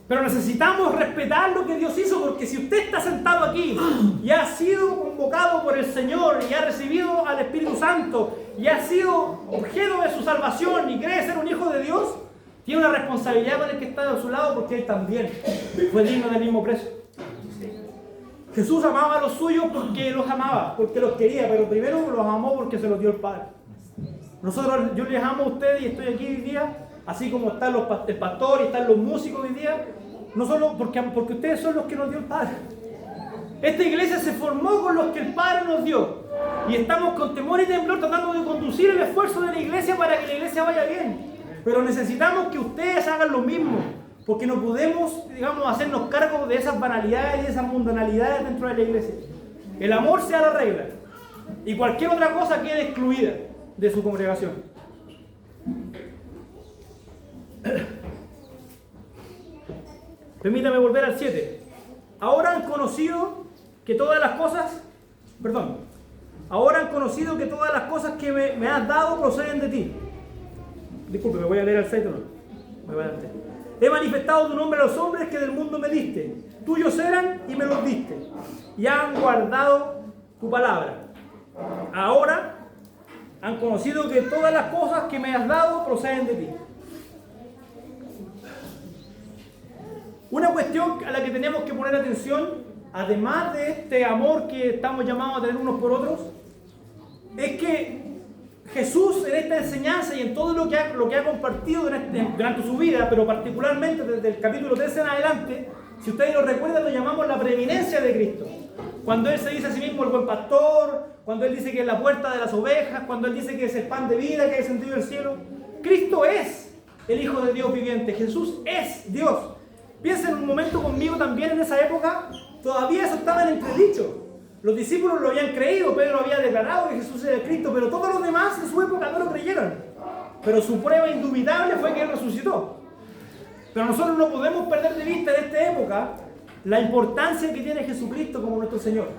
Pero necesitamos respetar lo que Dios hizo, porque si usted está sentado aquí y ha sido convocado por el Señor y ha recibido al Espíritu Santo y ha sido objeto de su salvación y cree ser un hijo de Dios, Tiene una responsabilidad con el que está a su lado porque él también fue digno del mismo precio. Jesús amaba a los suyos porque los amaba, porque los quería, pero primero los amó porque se los dio el Padre. Yo les amo a ustedes y estoy aquí hoy día, así como están el pastor y están los músicos hoy día, no solo porque ustedes son los que nos dio el Padre. Esta iglesia se formó con los que el Padre nos dio y estamos con temor y temblor tratando de conducir el esfuerzo de la iglesia para que la iglesia vaya bien. Pero necesitamos que ustedes hagan lo mismo, porque no podemos, digamos, hacernos cargo de esas banalidades y de esas mundanalidades dentro de la iglesia. El amor sea la regla y cualquier otra cosa quede excluida de su congregación. Permítame volver al 7. Ahora han conocido que todas las cosas que me has dado proceden de ti. Disculpe, me voy a leer al 6 o no. Me voy adelante. He manifestado tu nombre a los hombres que del mundo me diste. Tuyos eran y me los diste. Y han guardado tu palabra. Ahora han conocido que todas las cosas que me has dado proceden de ti. Una cuestión a la que tenemos que poner atención, además de este amor que estamos llamados a tener unos por otros, es que Jesús en esta enseñanza y en todo lo que ha compartido durante su vida, pero particularmente desde el capítulo 13 en adelante, si ustedes lo recuerdan, lo llamamos la preeminencia de Cristo. Cuando Él se dice a sí mismo el buen pastor, cuando Él dice que es la puerta de las ovejas, cuando Él dice que es el pan de vida que ha descendido del cielo. Cristo es el Hijo de Dios viviente, Jesús es Dios. Piensen un momento conmigo también en esa época, todavía eso estaba en entredicho. Los discípulos lo habían creído, Pedro había declarado que Jesús era Cristo, pero todos los demás en su época no lo creyeron. Pero su prueba indubitable fue que Él resucitó. Pero nosotros no podemos perder de vista en esta época la importancia que tiene Jesucristo como nuestro Señor.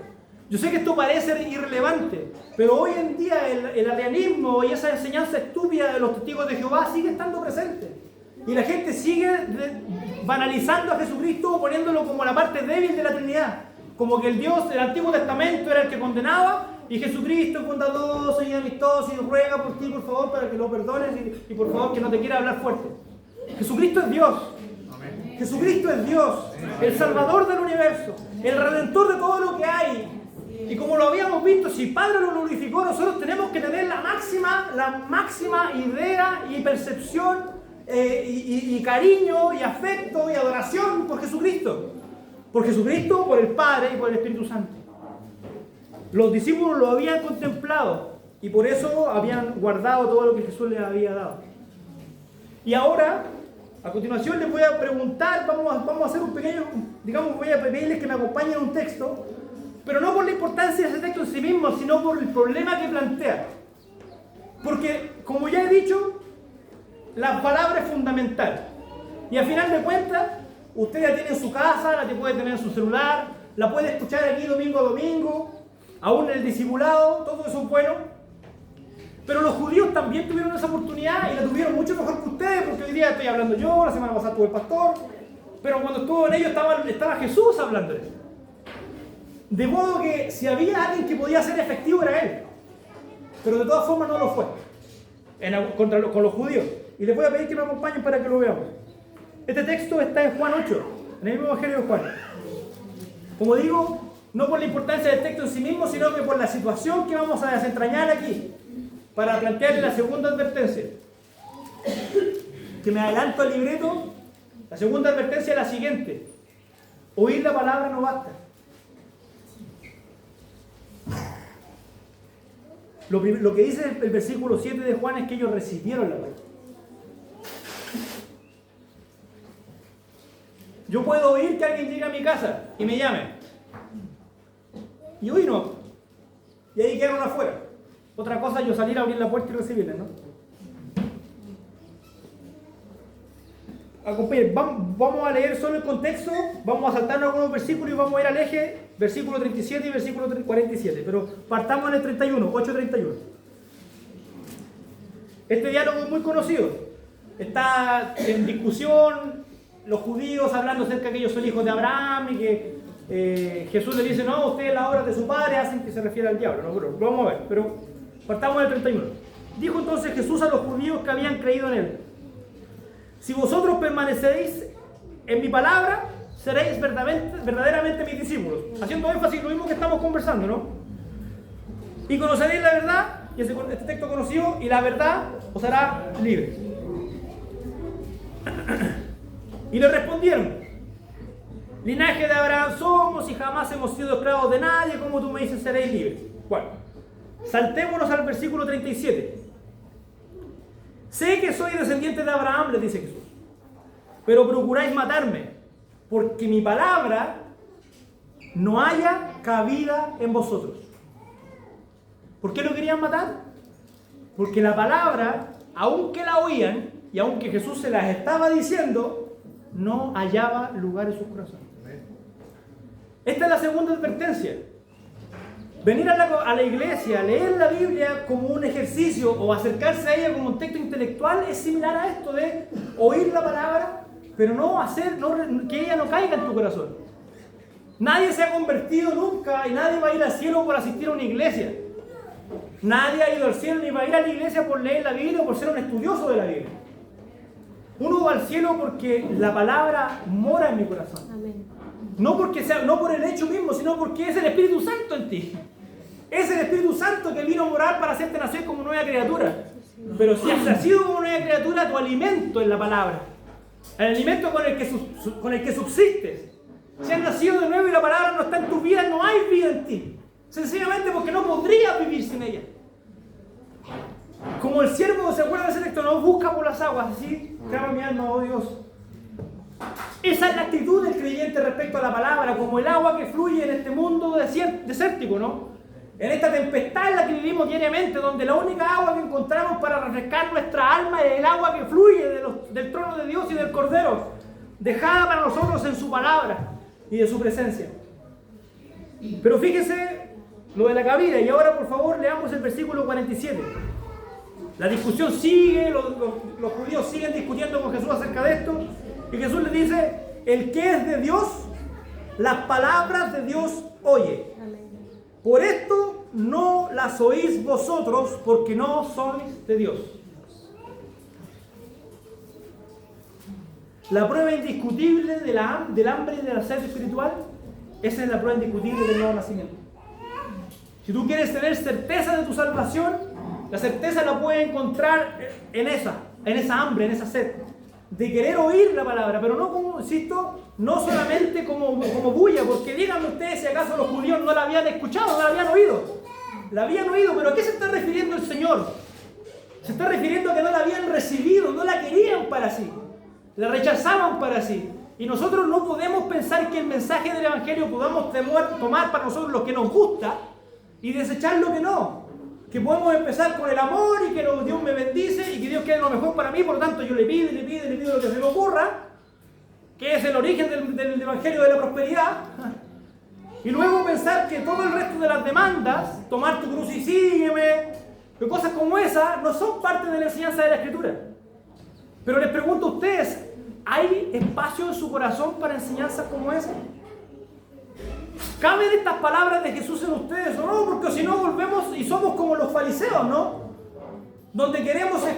Yo sé que esto parece irrelevante, pero hoy en día el arianismo y esa enseñanza estúpida de los testigos de Jehová sigue estando presente. Y la gente sigue banalizando a Jesucristo, poniéndolo como la parte débil de la Trinidad. Como que el Dios del Antiguo Testamento era el que condenaba y Jesucristo es bondadoso y amistoso y ruega por ti, por favor, para que lo perdones y por favor que no te quiera hablar fuerte. Jesucristo es Dios. Amén. Jesucristo es Dios, el Salvador del universo, el Redentor de todo lo que hay. Y como lo habíamos visto, si el Padre lo glorificó, nosotros tenemos que tener la máxima idea y percepción y cariño y afecto y adoración por Jesucristo. Por Jesucristo, por el Padre y por el Espíritu Santo. Los discípulos lo habían contemplado y por eso habían guardado todo lo que Jesús les había dado. Y ahora, a continuación les voy a preguntar, vamos a hacer un pequeño, digamos, voy a pedirles que me acompañen en un texto, pero no por la importancia de ese texto en sí mismo, sino por el problema que plantea. Porque, como ya he dicho, la palabra es fundamental. Y al final de cuentas, usted la tiene en su casa, la puede tener en su celular, la puede escuchar aquí domingo a domingo, aún en el discipulado, todo eso es bueno. Pero los judíos también tuvieron esa oportunidad y la tuvieron mucho mejor que ustedes, porque hoy día estoy hablando yo, la semana pasada estuvo el pastor, pero cuando estuvo en ellos estaba Jesús hablándoles. De modo que si había alguien que podía ser efectivo era él, pero de todas formas no lo fue con los judíos. Y les voy a pedir que me acompañen para que lo veamos. Este texto está en Juan 8, en el mismo Evangelio de Juan. Como digo, no por la importancia del texto en sí mismo, sino que por la situación que vamos a desentrañar aquí, para plantearle la segunda advertencia. Que me adelanto al libreto, la segunda advertencia es la siguiente: oír la palabra no basta. Lo que dice el versículo 7 de Juan es que ellos recibieron la palabra. Yo puedo oír que alguien llegue a mi casa y me llame. Y hoy no. Y ahí quedaron afuera. Otra cosa es yo salir a abrir la puerta y recibirle, ¿no? Acompáñenme, vamos a leer solo el contexto, vamos a saltarnos algunos versículos y vamos a ir al eje, versículo 37 y versículo 47. Pero partamos en el 31, 8:31. Este diálogo es muy conocido. Está en discusión los judíos hablando acerca de que ellos son hijos de Abraham y que Jesús les dice, no, ustedes las obras de su padre hacen que se refiere al diablo. No, lo vamos a ver, pero partamos en el 31. Dijo entonces Jesús a los judíos que habían creído en él: Si vosotros permaneceréis en mi palabra, seréis verdaderamente mis discípulos. Haciendo énfasis en lo mismo que estamos conversando, ¿no? Y conoceréis la verdad, y este texto conocido, y la verdad os hará libres. Y le respondieron: linaje de Abraham somos y jamás hemos sido esclavos de nadie, como tú me dices, seréis libres. Bueno, saltémonos al versículo 37. Sé que soy descendiente de Abraham, les dice Jesús, pero procuráis matarme, porque mi palabra no haya cabida en vosotros. ¿Por qué lo querían matar? Porque la palabra, aunque la oían y aunque Jesús se las estaba diciendo, no hallaba lugar en sus corazones. Esta es la segunda advertencia. Venir a la iglesia, leer la Biblia como un ejercicio o acercarse a ella como un texto intelectual es similar a esto de oír la palabra, pero que ella no caiga en tu corazón. Nadie se ha convertido nunca y nadie va a ir al cielo por asistir a una iglesia. Nadie ha ido al cielo ni va a ir a la iglesia por leer la Biblia o por ser un estudioso de la Biblia. Uno va al cielo porque la palabra mora en mi corazón. Amén. No por el hecho mismo, sino porque es el Espíritu Santo en ti. Es el Espíritu Santo que vino a morar para hacerte nacer como nueva criatura. Pero si has nacido como nueva criatura, tu alimento es la palabra. El alimento con el que subsistes. Si has nacido de nuevo y la palabra no está en tu vida, no hay vida en ti. Sencillamente porque no podrías vivir sin ella. Como el siervo, ¿se acuerdan de ese texto? No busca por las aguas, así, clama mi alma, oh Dios. Esa es la actitud del creyente respecto a la palabra, como el agua que fluye en este mundo desértico, ¿no? En esta tempestad en la que vivimos diariamente, donde la única agua que encontramos para refrescar nuestra alma es el agua que fluye del trono de Dios y del Cordero, dejada para nosotros en su palabra y de su presencia. Pero fíjese lo de la cabida, y ahora por favor leamos el versículo 47. La discusión sigue, los judíos siguen discutiendo con Jesús acerca de esto, y Jesús les dice: el que es de Dios, las palabras de Dios oye. Amén. Por esto no las oís vosotros, porque no sois de Dios. La prueba indiscutible del hambre y de la sed espiritual, esa es la prueba indiscutible del nuevo nacimiento. Si tú quieres tener certeza de tu salvación, la certeza la puedes encontrar en esa hambre, en esa sed, de querer oír la palabra, pero no como, insisto, no solamente como bulla, porque díganme ustedes si acaso los judíos no la habían escuchado, no la habían oído. La habían oído, pero ¿a qué se está refiriendo el Señor? Se está refiriendo a que no la habían recibido, no la querían para sí, la rechazaban para sí. Y nosotros no podemos pensar que el mensaje del Evangelio podamos tomar para nosotros lo que nos gusta y desechar lo que no. Que podemos empezar con el amor y que Dios me bendice y que Dios quiere lo mejor para mí, por lo tanto yo le pido lo que se me ocurra, que es el origen del Evangelio de la prosperidad. Y luego pensar que todo el resto de las demandas, tomar tu cruz y sígueme, que cosas como esas no son parte de la enseñanza de la Escritura. Pero les pregunto a ustedes, ¿hay espacio en su corazón para enseñanzas como esa? ¿Caben estas palabras de Jesús en ustedes o no? Porque si no volvemos y somos como los fariseos, ¿no? Donde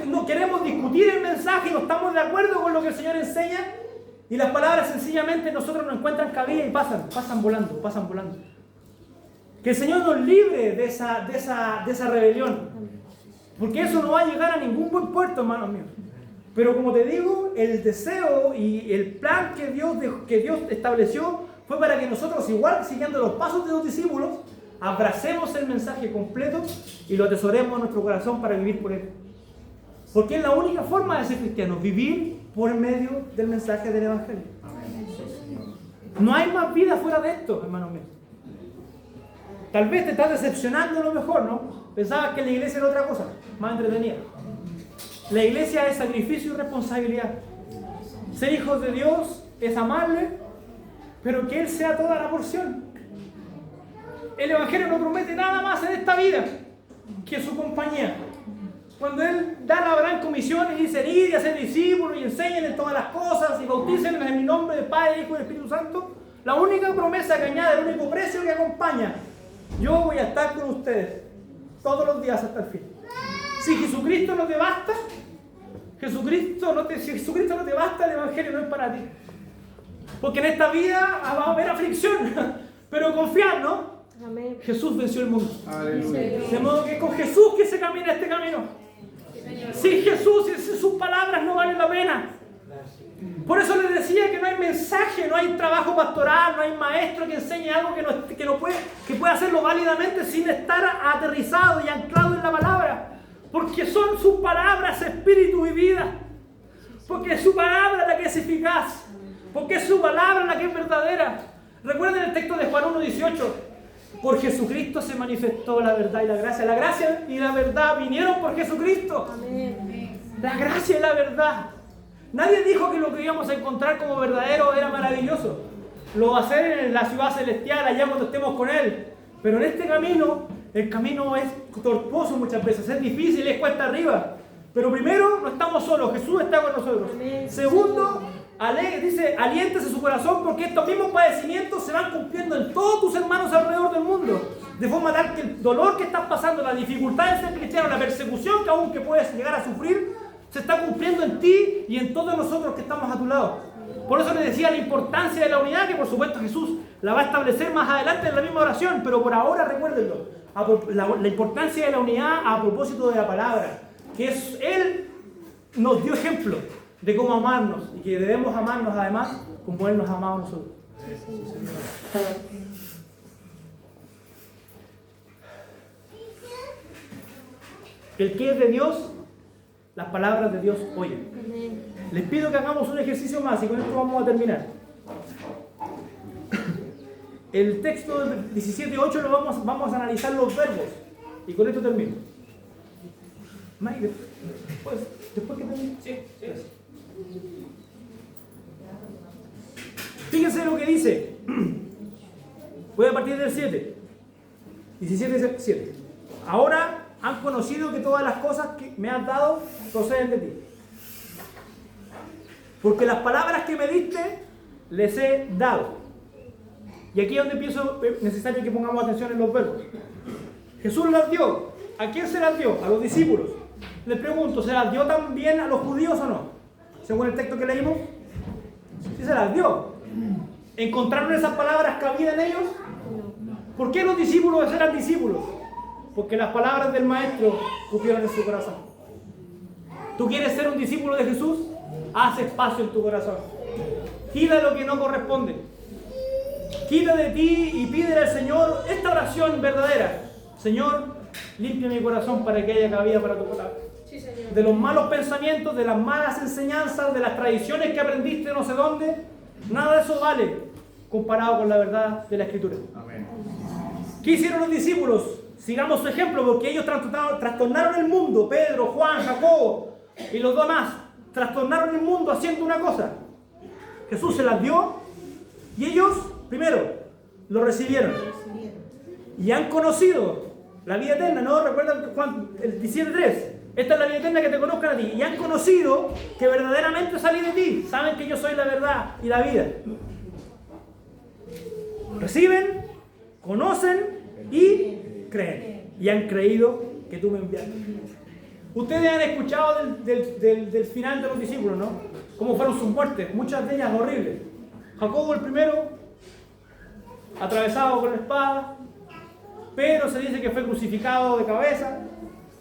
no queremos discutir el mensaje y no estamos de acuerdo con lo que el Señor enseña y las palabras sencillamente nosotros no encuentran cabida y pasan volando. Que el Señor nos libre de esa rebelión, porque eso no va a llegar a ningún buen puerto, hermanos míos. Pero como te digo, el deseo y el plan que Dios estableció fue para que nosotros, igual siguiendo los pasos de los discípulos, abracemos el mensaje completo y lo atesoremos en nuestro corazón para vivir por él. Porque es la única forma de ser cristianos, vivir por medio del mensaje del Evangelio. No hay más vida fuera de esto, hermanos míos. Tal vez te estás decepcionando a lo mejor, ¿no? Pensabas que la iglesia era otra cosa, más entretenida. La iglesia es sacrificio y responsabilidad. Ser hijos de Dios es amable, pero que Él sea toda la porción. El Evangelio no promete nada más en esta vida que su compañía. Cuando Él da la gran comisión y dice: ir y hacer discípulos y enseñen todas las cosas y bautícenlos en mi nombre del Padre, Hijo y Espíritu Santo, la única promesa que añade, el único precio que acompaña: yo voy a estar con ustedes todos los días hasta el fin. Si Jesucristo no te basta, Jesucristo si Jesucristo no te basta, el Evangelio no es para ti. Porque en esta vida va a haber aflicción, pero confiad, ¿no? Amén. Jesús venció el mundo. Aleluya. De modo que es con Jesús que se camina este camino. Sin Jesús y sin sus palabras no vale la pena. Por eso les decía que no hay mensaje, no hay trabajo pastoral, no hay maestro que enseñe algo que pueda hacerlo válidamente sin estar aterrizado y anclado en la palabra. Porque son sus palabras espíritu y vida. Porque es su palabra la que es eficaz. Porque es su palabra la que es verdadera. Recuerden el texto de Juan 1:18. Por Jesucristo se manifestó la verdad y la gracia. La gracia y la verdad vinieron por Jesucristo. Amén. La gracia y la verdad. Nadie dijo que lo que íbamos a encontrar como verdadero era maravilloso. Lo va a hacer en la ciudad celestial, allá cuando estemos con Él. Pero en este camino, el camino es tortuoso muchas veces, es difícil, es cuesta arriba. Pero primero, no estamos solos, Jesús está con nosotros. Amén. Segundo, dice, aliéntese su corazón porque estos mismos padecimientos se van cumpliendo en todos tus hermanos alrededor del mundo. De forma tal que el dolor que estás pasando, la dificultad de ser cristiano, la persecución que aún que puedes llegar a sufrir, se está cumpliendo en ti y en todos nosotros que estamos a tu lado. Por eso les decía la importancia de la unidad, que por supuesto Jesús la va a establecer más adelante en la misma oración, pero por ahora recuérdenlo, la importancia de la unidad a propósito de la palabra, que Él nos dio ejemplo de cómo amarnos y que debemos amarnos además como Él nos ha amado a nosotros. El que es de Dios, las palabras de Dios oyen. Amén. Les pido que hagamos un ejercicio más y con esto vamos a terminar. El texto del 17:8 lo vamos a analizar los verbos y con esto termino. Mike, después que termine. Sí. Fíjense lo que dice. Voy a partir del 7. 17:7. Ahora han conocido que todas las cosas que me has dado proceden de ti. Porque las palabras que me diste les he dado. Y aquí es donde empiezo, es necesario que pongamos atención en los verbos. Jesús las dio. ¿A quién se las dio? A los discípulos. Les pregunto, ¿se las dio también a los judíos o no? Según el texto que leímos. Sí se las dio. ¿Encontraron esas palabras cabida en ellos? ¿Por qué los discípulos eran discípulos? Porque las palabras del Maestro cupieron en su corazón. ¿Tú quieres ser un discípulo de Jesús? Haz espacio en tu corazón. Quita lo que no corresponde. Quita de ti y pídele al Señor esta oración verdadera. Señor, limpia mi corazón para que haya cabida para tu palabra. Sí, Señor. De los malos pensamientos, de las malas enseñanzas, de las tradiciones que aprendiste no sé dónde, nada de eso vale comparado con la verdad de la Escritura. Amén. ¿Qué hicieron los discípulos? Sigamos su ejemplo, porque ellos trastornaron el mundo. Pedro, Juan, Jacobo y los demás trastornaron el mundo haciendo una cosa. Jesús se las dio y ellos, primero, lo recibieron. Y han conocido la vida eterna, ¿no? ¿Recuerdan Juan el 17:3? Esta es la vida eterna, que te conozcan a ti. Y han conocido que verdaderamente salí de ti. Saben que yo soy la verdad y la vida. Reciben, conocen y creen. Y han creído que tú me enviaste. Ustedes han escuchado del final de los discípulos, ¿no? Cómo fueron sus muertes, muchas de ellas horribles. Jacobo el primero, atravesado con la espada. Pedro se dice que fue crucificado de cabeza.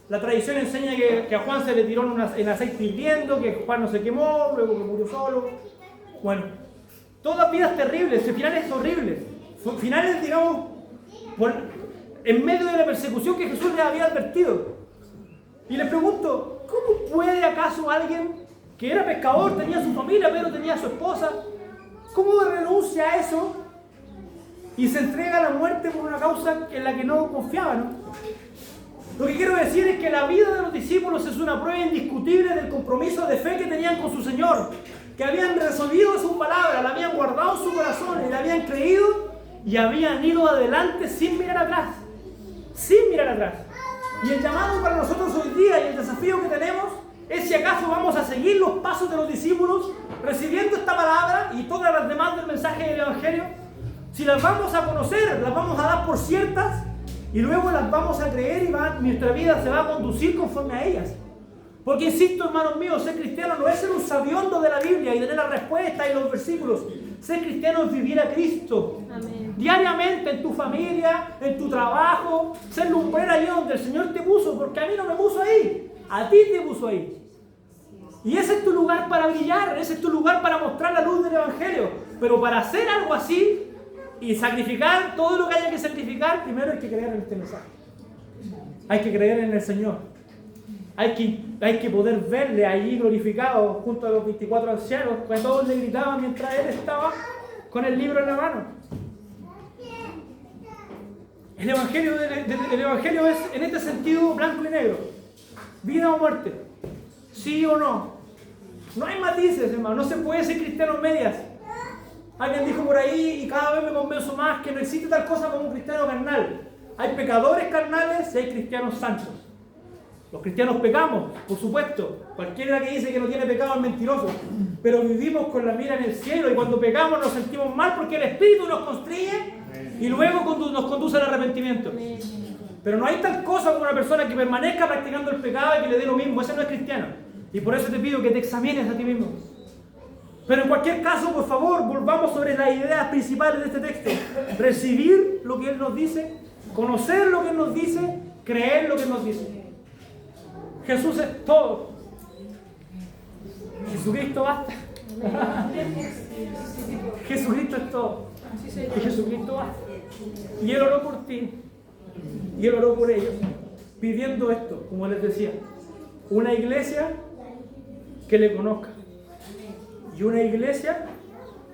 La tradición enseña que a Juan se le tiró en aceite hirviendo, que Juan no se quemó, luego que murió solo. Bueno, todas vidas terribles, finales horribles. Finales, digamos, en medio de la persecución que Jesús les había advertido. Y les pregunto, ¿cómo puede acaso alguien que era pescador, tenía su familia, pero tenía su esposa, cómo renuncia a eso y se entrega a la muerte por una causa en la que no confiaba, ¿no? Lo que quiero decir es que la vida de los discípulos es una prueba indiscutible del compromiso de fe que tenían con su Señor, que habían recibido su palabra, la habían guardado en su corazón y la habían creído y habían ido adelante sin mirar atrás. Sin mirar atrás. Y el llamado para nosotros hoy día y el desafío que tenemos es si acaso vamos a seguir los pasos de los discípulos recibiendo esta palabra y todas las demás del mensaje del Evangelio, si las vamos a conocer, las vamos a dar por ciertas y luego las vamos a creer y nuestra vida se va a conducir conforme a ellas. Porque insisto, hermanos míos, ser cristiano no es ser un sabiondo de la Biblia y tener la respuesta y los versículos. Ser cristiano es vivir a Cristo. Amén. Diariamente en tu familia, en tu trabajo, ser lumbrera ahí donde el Señor te puso, porque a mí no me puso ahí, a ti te puso ahí. Y ese es tu lugar para brillar, ese es tu lugar para mostrar la luz del Evangelio. Pero para hacer algo así y sacrificar todo lo que haya que sacrificar, primero hay que creer en este mensaje. Hay que creer en el Señor. Hay que poder verle ahí glorificado junto a los 24 ancianos, que todos le gritaban mientras él estaba con el libro en la mano. El Evangelio es en este sentido blanco y negro. Vida o muerte. Sí o no. No hay matices, hermano. No se puede ser cristiano en medias. Alguien dijo por ahí, y cada vez me convenzo más, que no existe tal cosa como un cristiano carnal. Hay pecadores carnales y hay cristianos santos. Los cristianos pecamos, por supuesto. Cualquiera que dice que no tiene pecado es mentiroso. Pero vivimos con la mira en el cielo y cuando pecamos nos sentimos mal porque el Espíritu nos constriñe y luego nos conduce al arrepentimiento. Pero no hay tal cosa como una persona que permanezca practicando el pecado y que le dé lo mismo. Ese no es cristiano. Y por eso te pido que te examines a ti mismo. Pero en cualquier caso, por favor, volvamos sobre las ideas principales de este texto. Recibir lo que Él nos dice, conocer lo que Él nos dice, creer lo que Él nos dice. Jesús es todo. Jesucristo basta. Jesucristo es todo. Y Jesucristo basta. Y Él oró por ti. Y Él oró por ellos. Pidiendo esto, como les decía. Una iglesia que le conozca. Y una iglesia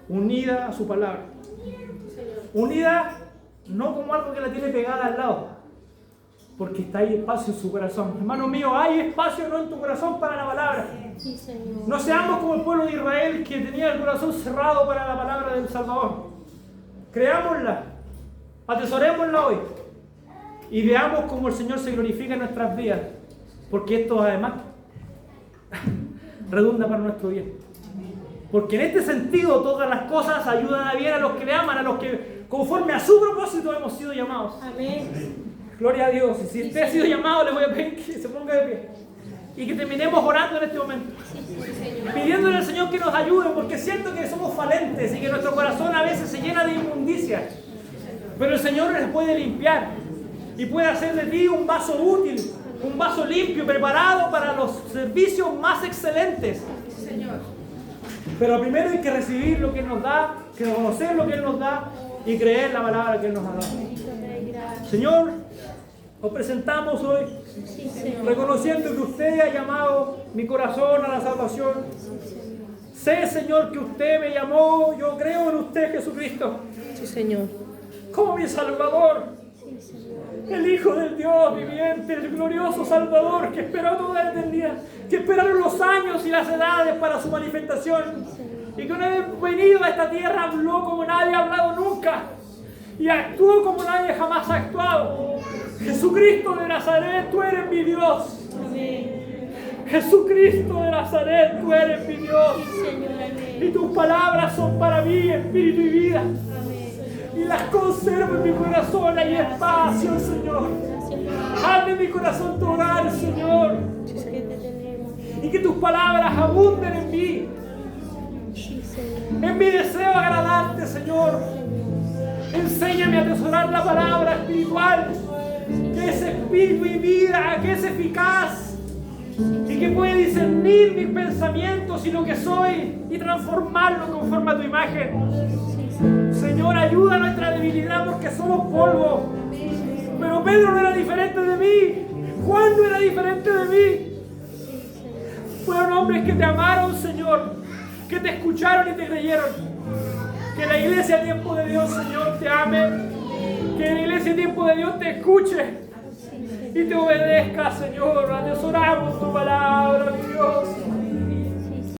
unida a su palabra. Unida no como algo que la tiene pegada al lado. Porque está ahí espacio en su corazón. Hermano mío, hay espacio no en tu corazón para la palabra. Sí, Señor. No seamos como el pueblo de Israel que tenía el corazón cerrado para la palabra del Salvador. Creámosla, atesorémosla hoy y veamos cómo el Señor se glorifica en nuestras vidas. Porque esto además redunda para nuestro bien. Porque en este sentido todas las cosas ayudan a bien a los que le aman, a los que conforme a su propósito hemos sido llamados. Amén. Gloria a Dios. Y si usted ha sido llamado, le voy a pedir que se ponga de pie. Y que terminemos orando en este momento. Pidiéndole al Señor que nos ayude, porque siento que somos falentes y que nuestro corazón a veces se llena de inmundicia. Pero el Señor les puede limpiar y puede hacer de ti un vaso útil, un vaso limpio, preparado para los servicios más excelentes. Pero primero hay que recibir lo que Él nos da, que conocer lo que Él nos da y creer la palabra que Él nos ha dado. Señor, nos presentamos hoy reconociendo que usted ha llamado mi corazón a la salvación. Sé, Señor, que usted me llamó. Yo creo en usted, Jesucristo. Sí, Señor. Como mi Salvador. El Hijo del Dios viviente, el glorioso Salvador que esperó toda la eternidad, que esperaron los años y las edades para su manifestación. Y que una vez venido a esta tierra habló como nadie ha hablado nunca. Y actuó como nadie jamás ha actuado. Jesucristo de Nazaret, tú eres mi Dios. Jesucristo de Nazaret, tú eres mi Dios. Y tus palabras son para mí espíritu y vida. Y las conservo en mi corazón. Hay espacio, Señor. Haz de mi corazón tu hogar, Señor. Y que tus palabras abunden en mí. En mi deseo agradarte, Señor. Enséñame a atesorar la palabra espiritual, que es espíritu y vida, que es eficaz y que puede discernir mis pensamientos y lo que soy y transformarlo conforme a tu imagen. Señor, ayuda a nuestra debilidad porque somos polvo. Pero Pedro no era diferente de mí, Juan no era diferente de mí. Fueron hombres que te amaron, Señor, que te escucharon y te creyeron. Que la iglesia a tiempo de Dios, Señor, te ame. Que la iglesia a tiempo de Dios te escuche y te obedezca, Señor. Atesoramos tu palabra, mi Dios.